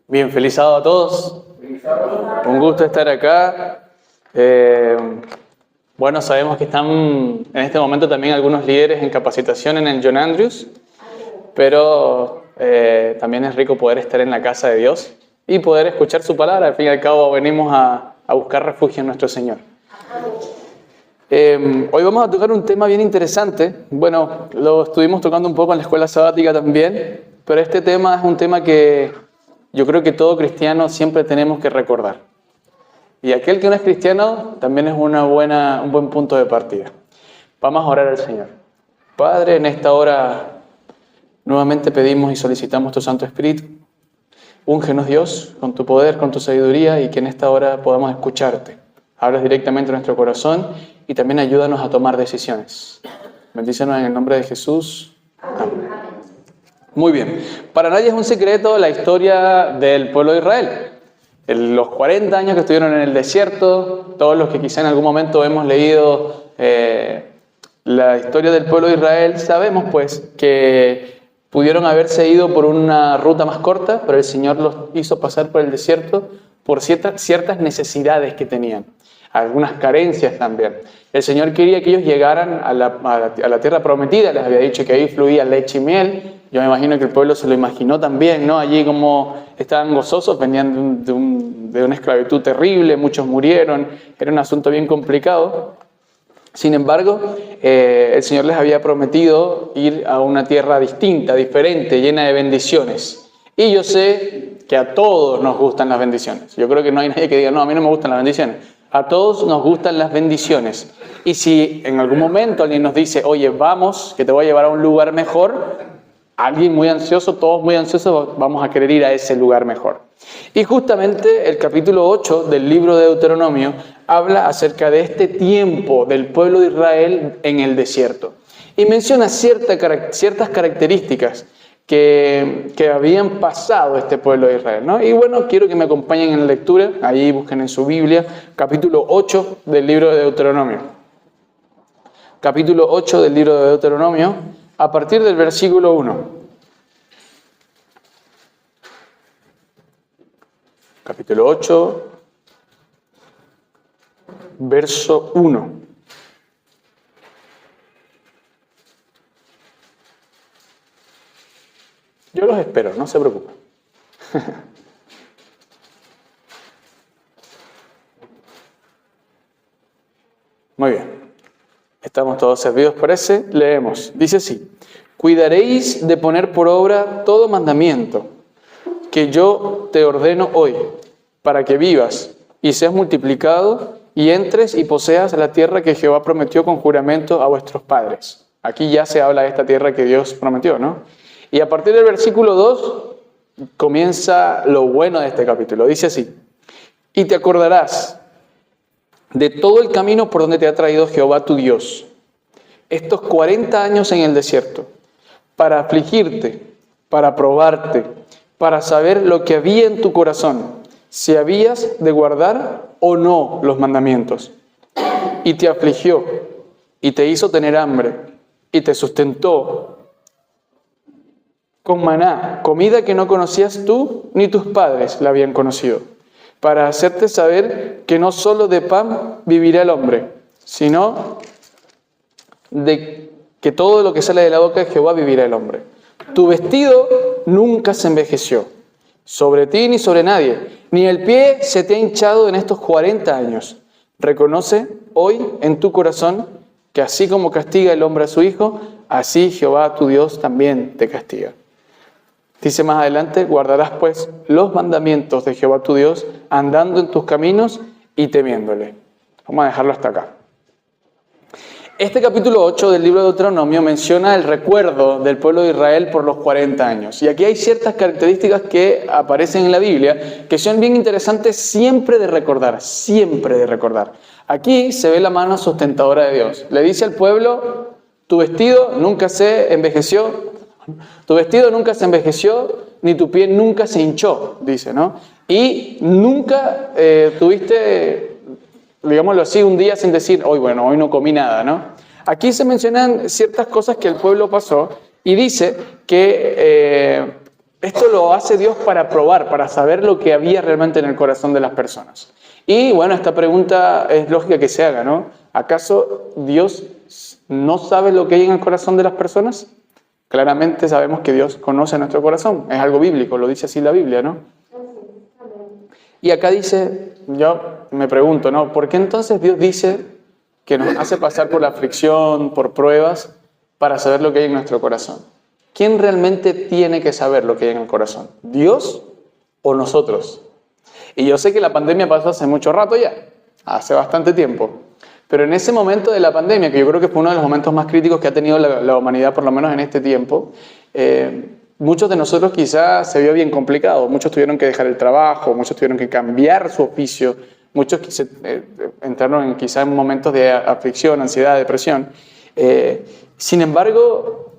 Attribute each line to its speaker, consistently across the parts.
Speaker 1: Bien, feliz sábado a todos. Un gusto estar acá. Bueno, sabemos que están en este momento también algunos líderes en capacitación en el John Andrews, pero también es rico poder estar en la casa de Dios y poder escuchar su palabra. Al fin y al cabo venimos a buscar refugio en nuestro Señor. Hoy vamos a tocar un tema bien interesante. Bueno, lo estuvimos tocando un poco en la escuela sabática también, pero este tema es un tema que yo creo que todo cristiano siempre tenemos que recordar. Y aquel que no es cristiano también es un buen punto de partida. Vamos a orar al Señor. Padre, en esta hora nuevamente pedimos y solicitamos tu Santo Espíritu. Úngenos, Dios, con tu poder, con tu sabiduría, y que en esta hora podamos escucharte. Hablas directamente a nuestro corazón y también ayúdanos a tomar decisiones. Bendícenos en el nombre de Jesús. Amén. Muy bien. Para nadie es un secreto la historia del pueblo de Israel. Los 40 años que estuvieron en el desierto, todos los que quizá en algún momento hemos leído la historia del pueblo de Israel, sabemos pues que pudieron haberse ido por una ruta más corta, pero el Señor los hizo pasar por el desierto por ciertas necesidades que tenían, algunas carencias también. El Señor quería que ellos llegaran a la tierra prometida, les había dicho que ahí fluía leche y miel. Yo me imagino que el pueblo se lo imaginó también, ¿no? Allí como estaban gozosos, venían de una esclavitud terrible, muchos murieron, era un asunto bien complicado. Sin embargo, el Señor les había prometido ir a una tierra distinta, diferente, llena de bendiciones. Y yo sé que a todos nos gustan las bendiciones. Yo creo que no hay nadie que diga, no, a mí no me gustan las bendiciones. A todos nos gustan las bendiciones. Y si en algún momento alguien nos dice, oye, vamos, que te voy a llevar a un lugar mejor, alguien muy ansioso, todos muy ansiosos, vamos a querer ir a ese lugar mejor. Y justamente el capítulo 8 del libro de Deuteronomio habla acerca de este tiempo del pueblo de Israel en el desierto. Y menciona ciertas características que habían pasado este pueblo de Israel, ¿no? Y bueno, quiero que me acompañen en la lectura, ahí busquen en su Biblia, capítulo 8 del libro de Deuteronomio. Capítulo 8 del libro de Deuteronomio, a partir del versículo 1. Capítulo 8, verso 1. Yo los espero, no se preocupen. Muy bien. Estamos todos servidos, parece. Leemos. Dice así: cuidaréis de poner por obra todo mandamiento que yo te ordeno hoy, para que vivas y seas multiplicado y entres y poseas la tierra que Jehová prometió con juramento a vuestros padres. Aquí ya se habla de esta tierra que Dios prometió, ¿no? Y a partir del versículo 2 comienza lo bueno de este capítulo. Dice así: y te acordarás de todo el camino por donde te ha traído Jehová tu Dios, estos 40 años en el desierto, para afligirte, para probarte, para saber lo que había en tu corazón, si habías de guardar o no los mandamientos. Y te afligió, y te hizo tener hambre, y te sustentó con maná, comida que no conocías tú ni tus padres la habían conocido, para hacerte saber que no solo de pan vivirá el hombre, sino de que todo lo que sale de la boca de Jehová vivirá el hombre. Tu vestido nunca se envejeció, sobre ti ni sobre nadie, ni el pie se te ha hinchado en estos 40 años. Reconoce hoy en tu corazón que así como castiga el hombre a su hijo, así Jehová tu Dios también te castiga. Dice más adelante: guardarás pues los mandamientos de Jehová tu Dios, andando en tus caminos y temiéndole. Vamos a dejarlo hasta acá. Este capítulo 8 del libro de Deuteronomio menciona el recuerdo del pueblo de Israel por los 40 años. Y aquí hay ciertas características que aparecen en la Biblia que son bien interesantes siempre de recordar, siempre de recordar. Aquí se ve la mano sustentadora de Dios. Le dice al pueblo: tu vestido nunca se envejeció. Tu vestido nunca se envejeció, ni tu pie nunca se hinchó, dice, ¿no? Y nunca tuviste, digámoslo así, un día sin decir, hoy no comí nada, ¿no? Aquí se mencionan ciertas cosas que el pueblo pasó y dice que Esto lo hace Dios para probar, para saber lo que había realmente en el corazón de las personas. Y bueno, esta pregunta es lógica que se haga, ¿no? ¿Acaso Dios no sabe lo que hay en el corazón de las personas? Claramente sabemos que Dios conoce nuestro corazón. Es algo bíblico, lo dice así la Biblia, ¿no? Y acá dice, yo me pregunto, ¿no? ¿Por qué entonces Dios dice que nos hace pasar por la aflicción, por pruebas, para saber lo que hay en nuestro corazón? ¿Quién realmente tiene que saber lo que hay en el corazón? ¿Dios o nosotros? Y yo sé que la pandemia pasó hace mucho rato ya, hace bastante tiempo. Pero en ese momento de la pandemia, que yo creo que fue uno de los momentos más críticos que ha tenido la humanidad, por lo menos en este tiempo, muchos de nosotros quizás se vio bien complicado. Muchos tuvieron que dejar el trabajo, muchos tuvieron que cambiar su oficio, muchos entraron quizás en momentos de aflicción, ansiedad, depresión. Sin embargo,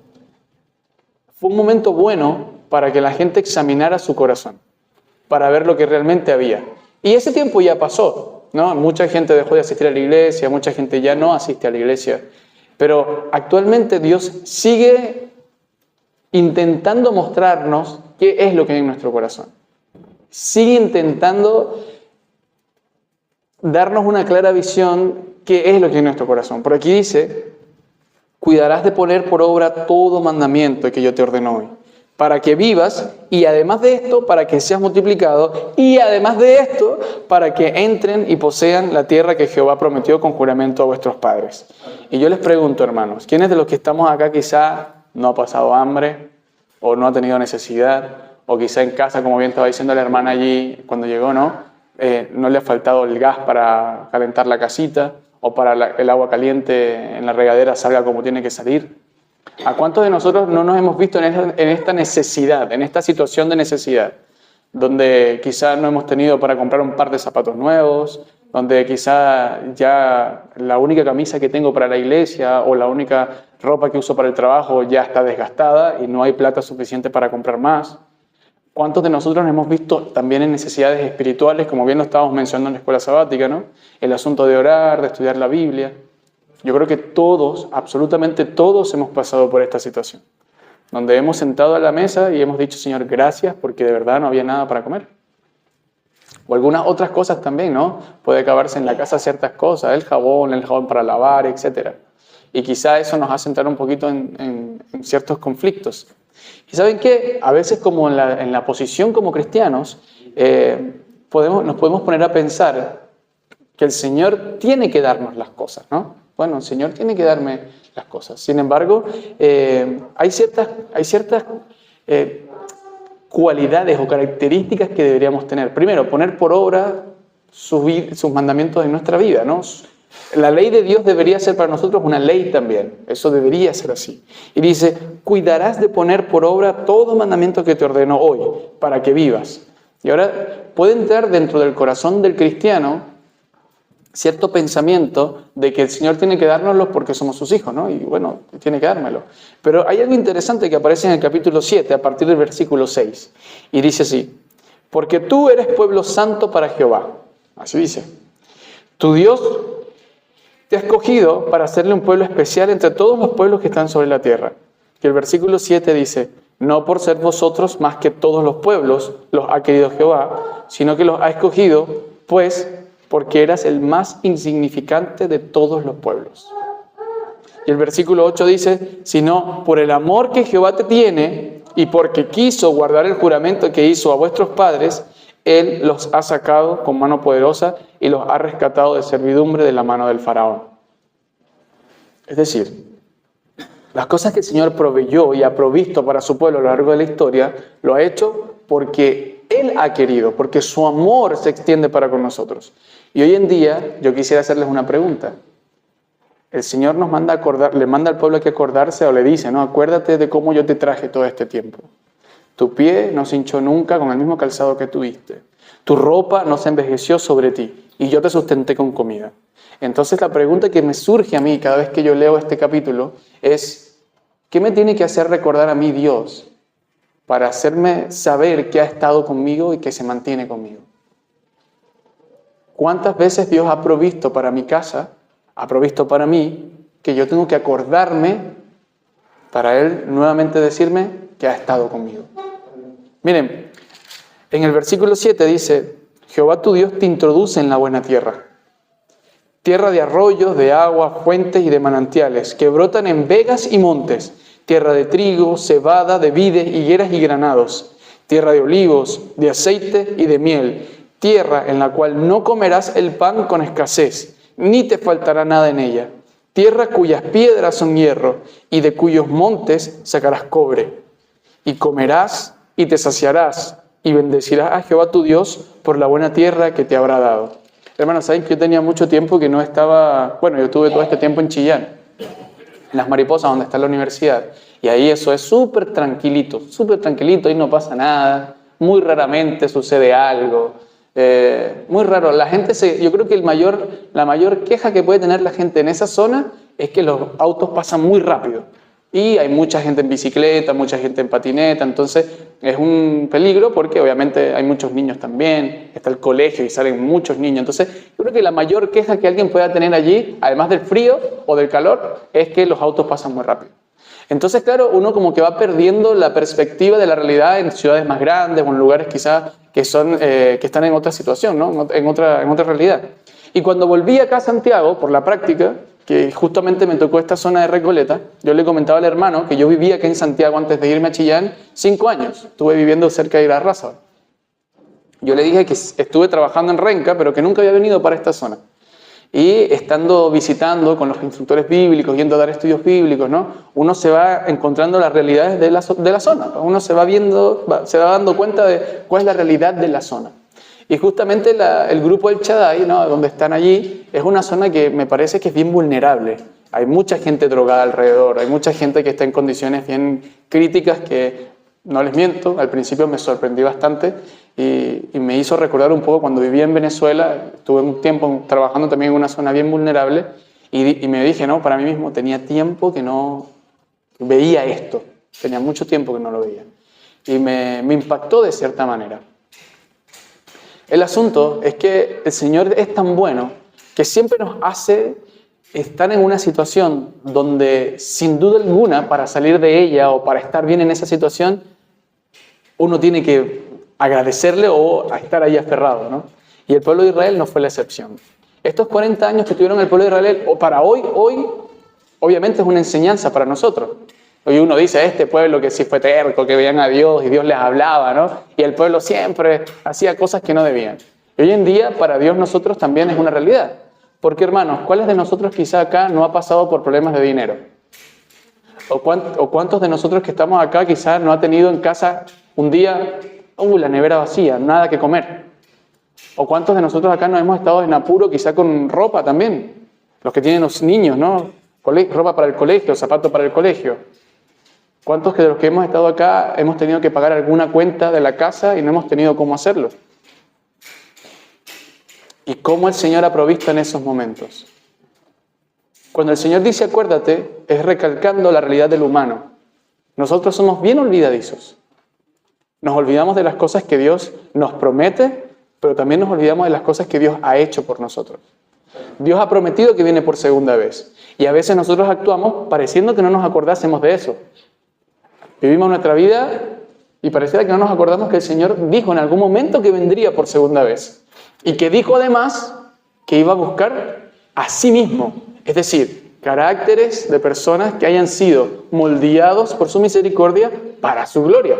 Speaker 1: fue un momento bueno para que la gente examinara su corazón, para ver lo que realmente había. Y ese tiempo ya pasó, ¿no? Mucha gente dejó de asistir a la iglesia, mucha gente ya no asiste a la iglesia, pero actualmente Dios sigue intentando mostrarnos qué es lo que hay en nuestro corazón. Sigue intentando darnos una clara visión qué es lo que hay en nuestro corazón. Por aquí dice, cuidarás de poner por obra todo mandamiento que yo te ordeno hoy, para que vivas, y además de esto, para que seas multiplicado, y además de esto, para que entren y posean la tierra que Jehová prometió con juramento a vuestros padres. Y yo les pregunto, hermanos, ¿quiénes de los que estamos acá quizá no ha pasado hambre, o no ha tenido necesidad, o quizá en casa, como bien estaba diciendo la hermana allí cuando llegó, no le ha faltado el gas para calentar la casita, o para el agua caliente en la regadera salga como tiene que salir? ¿A cuántos de nosotros no nos hemos visto en esta necesidad, en esta situación de necesidad, donde quizá no hemos tenido para comprar un par de zapatos nuevos, donde quizá ya la única camisa que tengo para la iglesia o la única ropa que uso para el trabajo ya está desgastada y no hay plata suficiente para comprar más? ¿Cuántos de nosotros nos hemos visto también en necesidades espirituales, como bien lo estábamos mencionando en la escuela sabática, ¿no? El asunto de orar, de estudiar la Biblia. Yo creo que todos, absolutamente todos hemos pasado por esta situación, donde hemos sentado a la mesa y hemos dicho, Señor, gracias, porque de verdad no había nada para comer. O algunas otras cosas también, ¿no? Puede acabarse en la casa ciertas cosas, el jabón para lavar, etc. Y quizá eso nos hace entrar un poquito en ciertos conflictos. ¿Y saben qué? A veces como en la posición como cristianos, nos podemos poner a pensar que el Señor tiene que darnos las cosas, ¿no? Bueno, el Señor tiene que darme las cosas. Sin embargo, hay ciertas cualidades o características que deberíamos tener. Primero, poner por obra sus mandamientos en nuestra vida, ¿no? La ley de Dios debería ser para nosotros una ley también. Eso debería ser así. Y dice, cuidarás de poner por obra todo mandamiento que te ordeno hoy, para que vivas. Y ahora puede entrar dentro del corazón del cristiano cierto pensamiento de que el Señor tiene que dárnoslo porque somos sus hijos, ¿no? Y bueno, tiene que dármelo. Pero hay algo interesante que aparece en el capítulo 7, a partir del versículo 6. Y dice así, porque tú eres pueblo santo para Jehová. Así dice. Tu Dios te ha escogido para hacerle un pueblo especial entre todos los pueblos que están sobre la tierra. Y el versículo 7 dice, no por ser vosotros más que todos los pueblos los ha querido Jehová, sino que los ha escogido, pues, porque eras el más insignificante de todos los pueblos. Y el versículo 8 dice, sino por el amor que Jehová te tiene y porque quiso guardar el juramento que hizo a vuestros padres, Él los ha sacado con mano poderosa y los ha rescatado de servidumbre de la mano del faraón. Es decir, las cosas que el Señor proveyó y ha provisto para su pueblo a lo largo de la historia, lo ha hecho porque Él ha querido, porque su amor se extiende para con nosotros. Y hoy en día yo quisiera hacerles una pregunta. El Señor nos manda a acordar, le manda al pueblo que acordarse o le dice, no, acuérdate de cómo yo te traje todo este tiempo. Tu pie no se hinchó nunca con el mismo calzado que tuviste. Tu ropa no se envejeció sobre ti y yo te sustenté con comida. Entonces la pregunta que me surge a mí cada vez que yo leo este capítulo es, ¿qué me tiene que hacer recordar a mí Dios para hacerme saber que ha estado conmigo y que se mantiene conmigo? ¿Cuántas veces Dios ha provisto para mi casa, ha provisto para mí, que yo tengo que acordarme para Él nuevamente decirme que ha estado conmigo? Miren, en el versículo 7 dice, Jehová tu Dios te introduce en la buena tierra. Tierra de arroyos, de agua, fuentes y de manantiales, que brotan en vegas y montes. Tierra de trigo, cebada, de vides, higueras y granados. Tierra de olivos, de aceite y de miel. Tierra en la cual no comerás el pan con escasez, ni te faltará nada en ella. Tierra cuyas piedras son hierro, y de cuyos montes sacarás cobre. Y comerás y te saciarás, y bendecirás a Jehová tu Dios por la buena tierra que te habrá dado. Hermanos, ¿saben que yo tenía mucho tiempo que no estaba? Bueno, yo estuve todo este tiempo en Chillán, en Las Mariposas, donde está la universidad. Y ahí eso es súper tranquilito, ahí no pasa nada, muy raramente sucede algo, muy raro. La gente, yo creo que la mayor queja que puede tener la gente en esa zona es que los autos pasan muy rápido. Y hay mucha gente en bicicleta, mucha gente en patineta, entonces es un peligro porque obviamente hay muchos niños también, está el colegio y salen muchos niños. Entonces yo creo que la mayor queja que alguien pueda tener allí, además del frío o del calor, es que los autos pasan muy rápido. Entonces, claro, uno como que va perdiendo la perspectiva de la realidad en ciudades más grandes o en lugares quizás que están en otra situación, ¿no? en otra realidad. Y cuando volví acá a Santiago, por la práctica, que justamente me tocó esta zona de Recoleta, yo le comentaba al hermano que yo vivía acá en Santiago antes de irme a Chillán 5 años. Estuve viviendo cerca de Irarrázaval. Yo le dije que estuve trabajando en Renca, pero que nunca había venido para esta zona. Y estando visitando con los instructores bíblicos, yendo a dar estudios bíblicos, ¿no? Uno se va encontrando las realidades de la zona. Uno se va dando cuenta de cuál es la realidad de la zona. Y justamente el grupo El Shaddai, ¿no? Donde están allí, es una zona que me parece que es bien vulnerable. Hay mucha gente drogada alrededor, hay mucha gente que está en condiciones bien críticas que, no les miento, al principio me sorprendí bastante y me hizo recordar un poco cuando vivía en Venezuela, estuve un tiempo trabajando también en una zona bien vulnerable y me dije, no, para mí mismo, tenía tiempo que no veía esto, tenía mucho tiempo que no lo veía. Y me impactó de cierta manera. El asunto es que el Señor es tan bueno que siempre nos hace estar en una situación donde, sin duda alguna, para salir de ella o para estar bien en esa situación, uno tiene que agradecerle o estar ahí aferrado, ¿no? Y el pueblo de Israel no fue la excepción. Estos 40 años que tuvieron el pueblo de Israel, para hoy, obviamente es una enseñanza para nosotros. Hoy uno dice, este pueblo que sí fue terco, que veían a Dios y Dios les hablaba, ¿no? Y el pueblo siempre hacía cosas que no debían. Y hoy en día, para Dios nosotros también es una realidad. Porque, hermanos, ¿cuáles de nosotros quizá acá no ha pasado por problemas de dinero? ¿O cuántos de nosotros que estamos acá quizá no ha tenido en casa un día, la nevera vacía, nada que comer? ¿O cuántos de nosotros acá no hemos estado en apuro quizá con ropa también? Los que tienen los niños, ¿no? Ropa para el colegio, zapatos para el colegio. ¿Cuántos de los que hemos estado acá hemos tenido que pagar alguna cuenta de la casa y no hemos tenido cómo hacerlo? ¿Y cómo el Señor ha provisto en esos momentos? Cuando el Señor dice acuérdate, es recalcando la realidad del humano. Nosotros somos bien olvidadizos. Nos olvidamos de las cosas que Dios nos promete, pero también nos olvidamos de las cosas que Dios ha hecho por nosotros. Dios ha prometido que viene por segunda vez. Y a veces nosotros actuamos pareciendo que no nos acordásemos de eso. Vivimos nuestra vida y pareciera que no nos acordamos que el Señor dijo en algún momento que vendría por segunda vez. Y que dijo además que iba a buscar a sí mismo. Es decir, caracteres de personas que hayan sido moldeados por su misericordia para su gloria.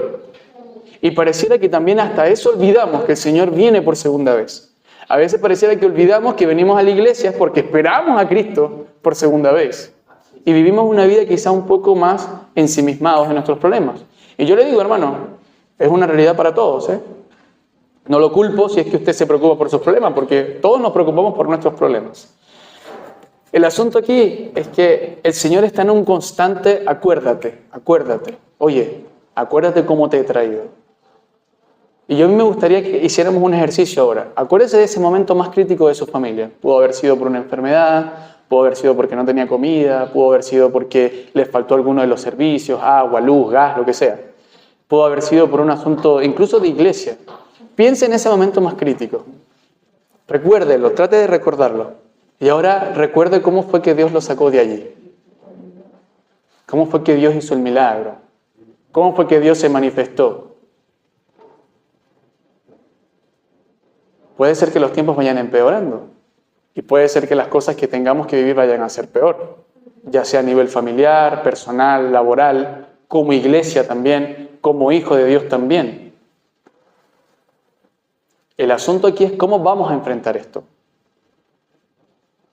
Speaker 1: Y pareciera que también hasta eso olvidamos que el Señor viene por segunda vez. A veces pareciera que olvidamos que venimos a la iglesia porque esperamos a Cristo por segunda vez. Y vivimos una vida quizá un poco más ensimismados en nuestros problemas. Y yo le digo, hermano, es una realidad para todos, ¿eh? No lo culpo si es que usted se preocupa por sus problemas, porque todos nos preocupamos por nuestros problemas. El asunto aquí es que el Señor está en un constante acuérdate. Oye, acuérdate cómo te he traído. Y a mí me gustaría que hiciéramos un ejercicio ahora. Acuérdese de ese momento más crítico de su familia. Pudo haber sido por una enfermedad, pudo haber sido porque no tenía comida, pudo haber sido porque les faltó alguno de los servicios, agua, luz, gas, lo que sea. Pudo haber sido por un asunto incluso de iglesia. Piense en ese momento más crítico. Recuérdelo, trate de recordarlo. Y ahora recuerde cómo fue que Dios lo sacó de allí. Cómo fue que Dios hizo el milagro. Cómo fue que Dios se manifestó. puede ser que los tiempos vayan empeorando. Y puede ser que las cosas que tengamos que vivir vayan a ser peor. Ya sea a nivel familiar, personal, laboral, como iglesia también, como hijo de Dios también. El asunto aquí es cómo vamos a enfrentar esto.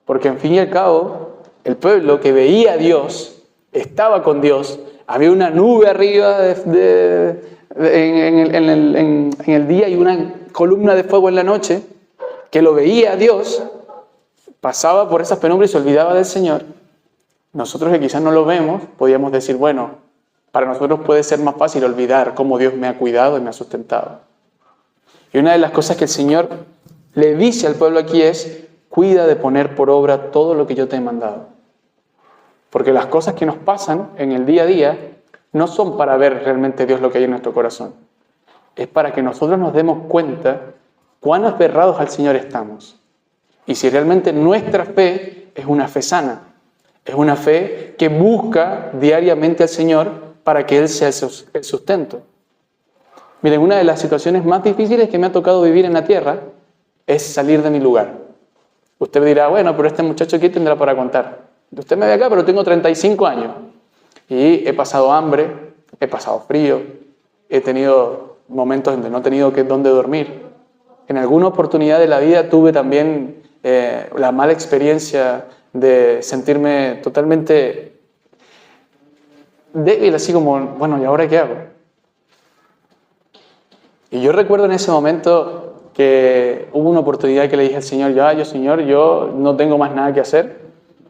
Speaker 1: Porque en fin y al cabo, el pueblo que veía a Dios, estaba con Dios, había una nube arriba en el día y una columna de fuego en la noche, que lo veía a Dios, pasaba por esas penumbras y se olvidaba del Señor. Nosotros que quizás no lo vemos, podíamos decir, bueno, para nosotros puede ser más fácil olvidar cómo Dios me ha cuidado y me ha sustentado. Y una de las cosas que el Señor le dice al pueblo aquí es, cuida de poner por obra todo lo que yo te he mandado. Porque las cosas que nos pasan en el día a día no son para ver realmente Dios lo que hay en nuestro corazón. Es para que nosotros nos demos cuenta cuán aferrados al Señor estamos. Y si realmente nuestra fe es una fe sana, es una fe que busca diariamente al Señor para que Él sea el sustento. Miren, una de las situaciones más difíciles que me ha tocado vivir en la tierra es salir de mi lugar. Usted me dirá, bueno, pero este muchacho aquí tendrá para contar. Usted me ve acá, pero tengo 35 años. Y he pasado hambre, he pasado frío, he tenido momentos donde no he tenido dónde dormir. En alguna oportunidad de la vida tuve también la mala experiencia de sentirme totalmente débil, así como, bueno, ¿y ahora qué hago? Y yo recuerdo en ese momento que hubo una oportunidad que le dije al Señor, Señor, yo no tengo más nada que hacer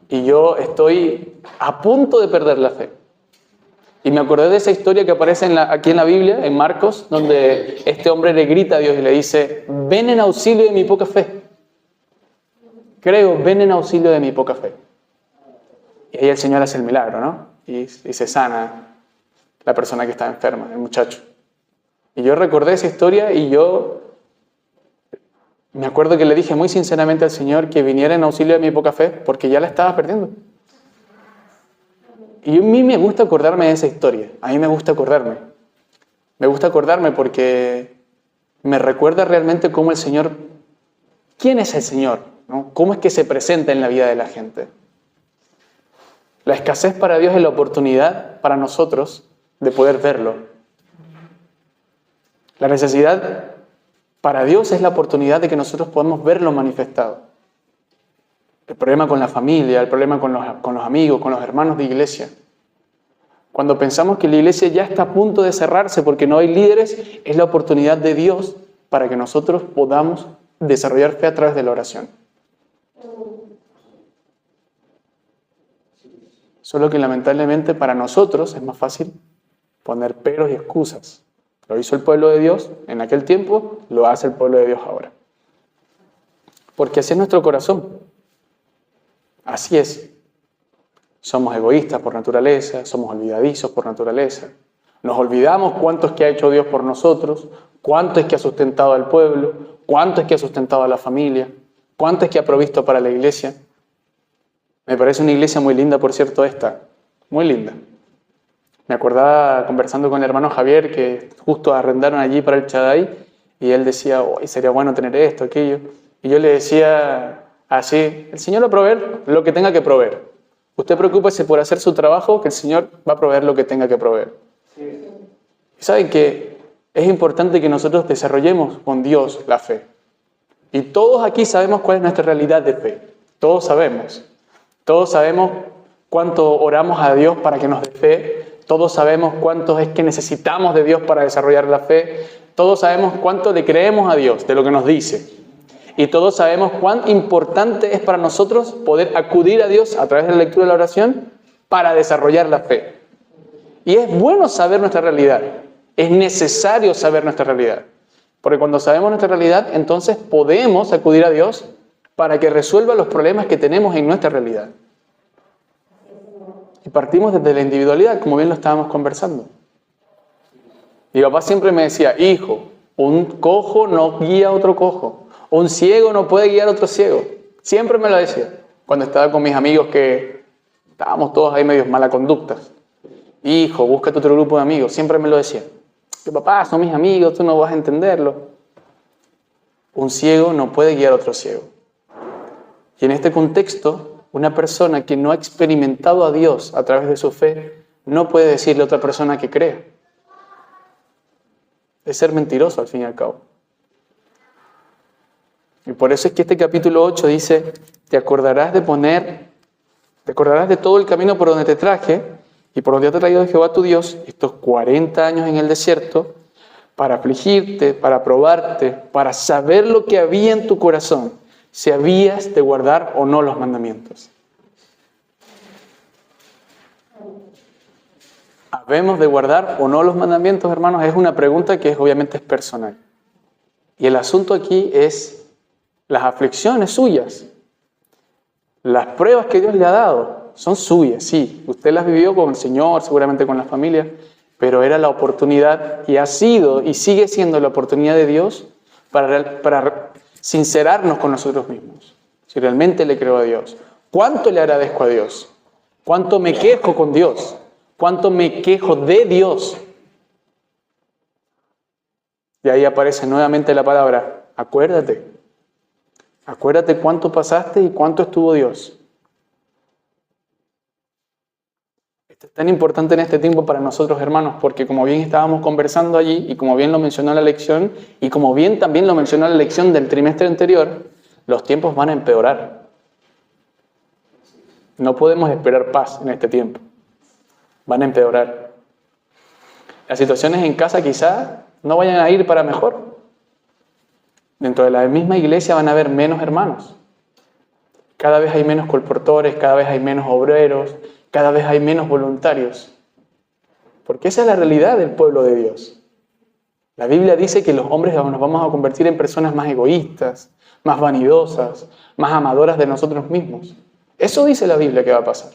Speaker 1: y yo estoy a punto de perder la fe. Y me acordé de esa historia que aparece aquí en la Biblia, en Marcos, donde este hombre le grita a Dios y le dice, ven en auxilio de mi poca fe. Creo, ven en auxilio de mi poca fe. Y ahí el Señor hace el milagro, ¿no? Y se sana la persona que está enferma, el muchacho. Y yo recordé esa historia y yo me acuerdo que le dije muy sinceramente al Señor que viniera en auxilio de mi poca fe porque ya la estaba perdiendo. Y a mí me gusta acordarme de esa historia. A mí me gusta acordarme. Me gusta acordarme porque me recuerda realmente cómo el Señor, ¿quién es el Señor? ¿No? ¿Cómo es que se presenta en la vida de la gente? La escasez para Dios es la oportunidad para nosotros de poder verlo. La necesidad para Dios es la oportunidad de que nosotros podamos verlo manifestado. El problema con la familia, el problema con los amigos, con los hermanos de iglesia. Cuando pensamos que la iglesia ya está a punto de cerrarse porque no hay líderes, es la oportunidad de Dios para que nosotros podamos desarrollar fe a través de la oración. Solo que lamentablemente para nosotros es más fácil poner peros y excusas. Lo hizo el pueblo de Dios en aquel tiempo, lo hace el pueblo de Dios ahora. Porque así es nuestro corazón. Así es. Somos egoístas por naturaleza, somos olvidadizos por naturaleza. Nos olvidamos cuánto es que ha hecho Dios por nosotros, cuánto es que ha sustentado al pueblo, cuánto es que ha sustentado a la familia, cuánto es que ha provisto para la iglesia. Me parece una iglesia muy linda, por cierto, esta. Muy linda. Me acordaba conversando con el hermano Javier que justo arrendaron allí para el Chaday y él decía, sería bueno tener esto, aquello. Y yo le decía así, el Señor va a proveer lo que tenga que proveer. Usted preocúpese por hacer su trabajo, que el Señor va a proveer lo que tenga que proveer. Y saben que es importante que nosotros desarrollemos con Dios la fe. Y todos aquí sabemos cuál es nuestra realidad de fe. Todos sabemos. Todos sabemos cuánto oramos a Dios para que nos dé fe. Todos sabemos cuánto es que necesitamos de Dios para desarrollar la fe. Todos sabemos cuánto le creemos a Dios de lo que nos dice. Y todos sabemos cuán importante es para nosotros poder acudir a Dios a través de la lectura de la oración para desarrollar la fe. Y es bueno saber nuestra realidad. Es necesario saber nuestra realidad. Porque cuando sabemos nuestra realidad, entonces podemos acudir a Dios para que resuelva los problemas que tenemos en nuestra realidad. Y partimos desde la individualidad, como bien lo estábamos conversando. Mi papá siempre me decía, hijo, un cojo no guía a otro cojo. Un ciego no puede guiar a otro ciego. Siempre me lo decía. Cuando estaba con mis amigos que estábamos todos ahí medios malaconductas. Hijo, búscate otro grupo de amigos. Siempre me lo decía. Que papá, son mis amigos, tú no vas a entenderlo. Un ciego no puede guiar a otro ciego. Y en este contexto, una persona que no ha experimentado a Dios a través de su fe, no puede decirle a otra persona que cree. Es ser mentiroso al fin y al cabo. Y por eso es que este capítulo 8 dice, te acordarás de todo el camino por donde te traje y por donde te ha traído Jehová tu Dios estos 40 años en el desierto, para afligirte, para probarte, para saber lo que había en tu corazón, si habías de guardar o no los mandamientos. ¿Habemos de guardar o no los mandamientos, hermanos? Es una pregunta que obviamente es personal. Y el asunto aquí es las aflicciones suyas. Las pruebas que Dios le ha dado son suyas, sí. Usted las vivió con el Señor, seguramente con la familia, pero era la oportunidad y ha sido y sigue siendo la oportunidad de Dios para sincerarnos con nosotros mismos. Si realmente le creo a Dios, ¿cuánto le agradezco a Dios? ¿Cuánto me quejo con Dios? ¿Cuánto me quejo de Dios? Y ahí aparece nuevamente la palabra, acuérdate. Acuérdate cuánto pasaste y cuánto estuvo Dios. Esto es tan importante en este tiempo para nosotros, hermanos, porque como bien estábamos conversando allí, y como bien lo mencionó la lección, y como bien también lo mencionó la lección del trimestre anterior, los tiempos van a empeorar. No podemos esperar paz en este tiempo. Van a empeorar. Las situaciones en casa quizá no vayan a ir para mejor. Dentro de la misma iglesia van a haber menos hermanos. Cada vez hay menos colportores, cada vez hay menos obreros, cada vez hay menos voluntarios. Porque esa es la realidad del pueblo de Dios. La Biblia dice que los hombres nos vamos a convertir en personas más egoístas, más vanidosas, más amadoras de nosotros mismos. Eso dice la Biblia que va a pasar.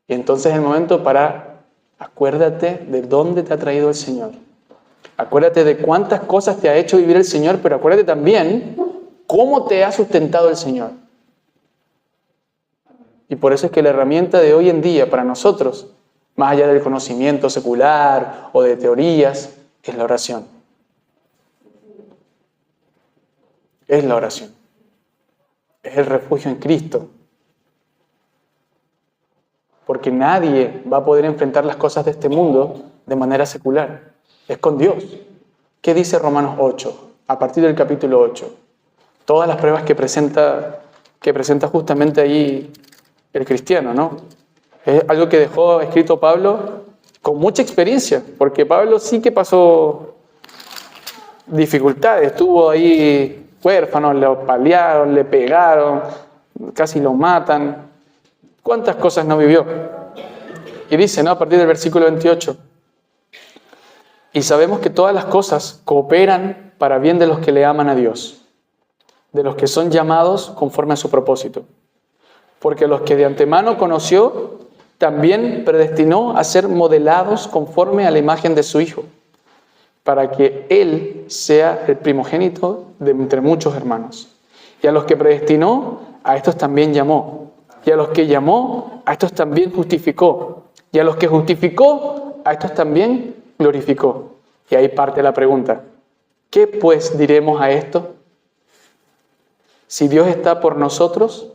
Speaker 1: Y entonces es el momento para acuérdate de dónde te ha traído el Señor. Acuérdate de cuántas cosas te ha hecho vivir el Señor, pero acuérdate también cómo te ha sustentado el Señor. Y por eso es que la herramienta de hoy en día para nosotros, más allá del conocimiento secular o de teorías, es la oración. Es la oración. Es el refugio en Cristo. Porque nadie va a poder enfrentar las cosas de este mundo de manera secular. Es con Dios. ¿Qué dice Romanos 8? A partir del capítulo 8. Todas las pruebas que presenta justamente ahí el cristiano, ¿no? Es algo que dejó escrito Pablo con mucha experiencia, porque Pablo sí que pasó dificultades. Estuvo ahí huérfano, le apalearon, le pegaron, casi lo matan. ¿Cuántas cosas no vivió? Y dice, ¿no? A partir del versículo 28. Y sabemos que todas las cosas cooperan para bien de los que le aman a Dios, de los que son llamados conforme a su propósito. Porque los que de antemano conoció, también predestinó a ser modelados conforme a la imagen de su Hijo, para que Él sea el primogénito de entre muchos hermanos. Y a los que predestinó, a estos también llamó. Y a los que llamó, a estos también justificó. Y a los que justificó, a estos también glorificó. Y ahí parte la pregunta. ¿Qué pues diremos a esto? Si Dios está por nosotros,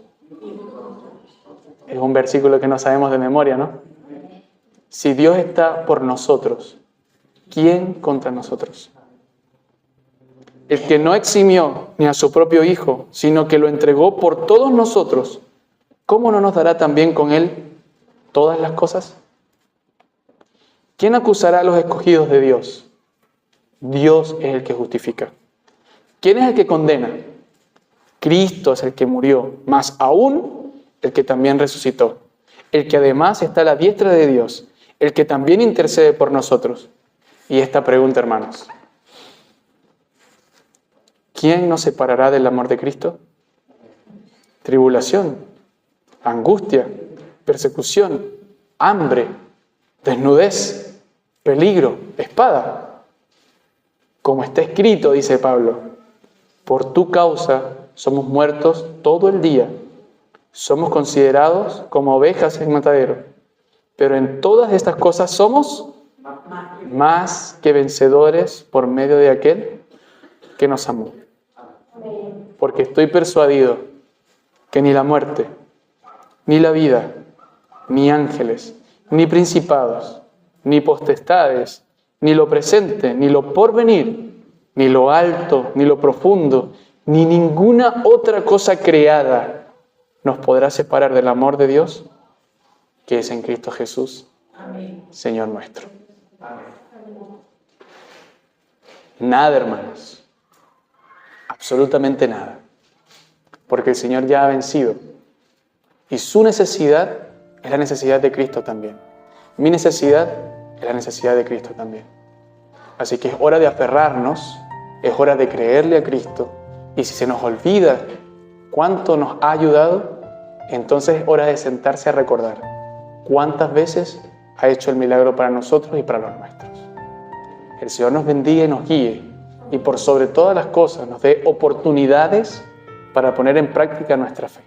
Speaker 1: es un versículo que no sabemos de memoria, ¿no? Si Dios está por nosotros, ¿quién contra nosotros? El que no eximió ni a su propio Hijo, sino que lo entregó por todos nosotros, ¿cómo no nos dará también con Él todas las cosas? ¿Quién acusará a los escogidos de Dios? Dios es el que justifica. ¿Quién es el que condena? Cristo es el que murió, más aún el que también resucitó, el que además está a la diestra de Dios, el que también intercede por nosotros. Y esta pregunta, hermanos, ¿quién nos separará del amor de Cristo? Tribulación, angustia, persecución, hambre, desnudez, peligro, espada. Como está escrito, dice Pablo, por tu causa somos muertos todo el día. Somos considerados como ovejas en matadero. Pero en todas estas cosas somos más que vencedores por medio de aquel que nos amó. porque estoy persuadido que ni la muerte, ni la vida, ni ángeles, ni principados, ni potestades, ni lo presente, ni lo porvenir, ni lo alto, ni lo profundo, ni ninguna otra cosa creada nos podrá separar del amor de Dios que es en Cristo Jesús, Señor nuestro. Nada, hermanos, absolutamente nada, porque el Señor ya ha vencido y su necesidad es la necesidad de Cristo también. Mi necesidad es la necesidad de Cristo también. Así que es hora de aferrarnos, es hora de creerle a Cristo, y si se nos olvida cuánto nos ha ayudado, entonces es hora de sentarse a recordar cuántas veces ha hecho el milagro para nosotros y para los nuestros. El Señor nos bendiga y nos guíe, y por sobre todas las cosas nos dé oportunidades para poner en práctica nuestra fe.